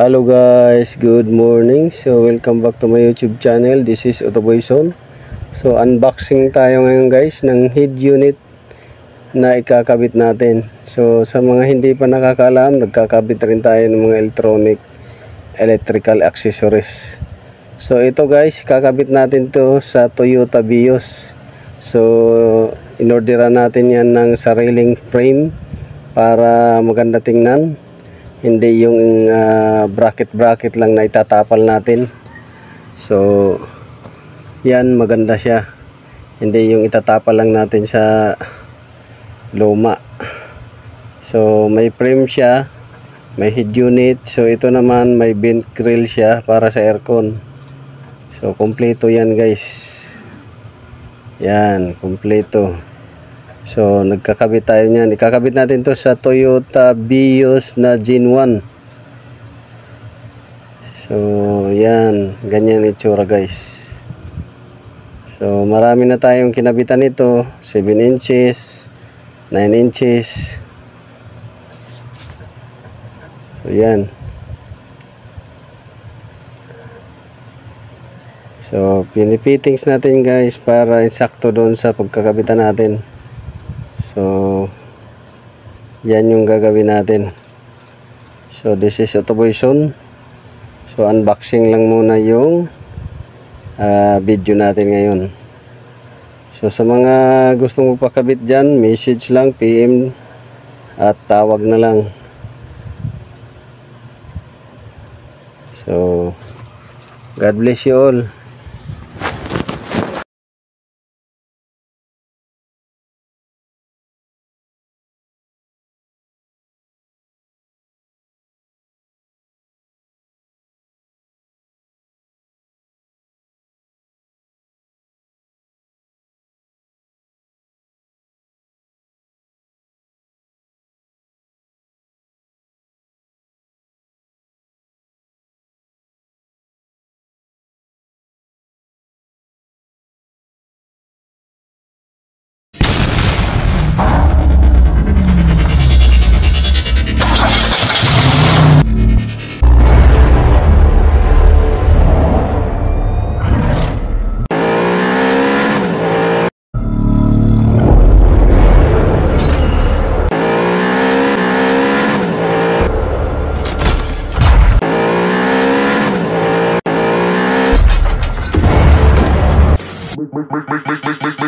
Hello guys, good morning. So welcome back to my YouTube channel. This is Otoboy Son. So unboxing tayo ngayon guys ng head unit na ikakabit natin. So sa mga hindi pa nakakaalam, nagkakabit rin tayo ng mga electrical accessories. So ito guys, kakabit natin to sa Toyota Vios. So inorderan natin yan ng sariling frame para maganda tingnan. Hindi yung bracket lang na itatapal natin. So yan, maganda siya. Hindi yung itatapal lang natin sa luma. So may frame siya, may head unit. So ito naman may vent grill siya para sa aircon. So kompleto yan guys. Yan, kompleto. So nagkakabit tayo niyan. Ikakabit natin to sa Toyota Vios na Gen 1. So yan, ganyan itsura guys. So marami na tayong kinabitan nito, 7 inches, 9 inches. So yan. So pinipittings natin guys para insakto doon sa pagkakabitan natin. So yan yung gagawin natin. So this is Otoboy Son. So unboxing lang muna yung video natin ngayon. So sa mga gustong magpakabit dyan, message lang, PM at tawag na lang. So God bless you all. Make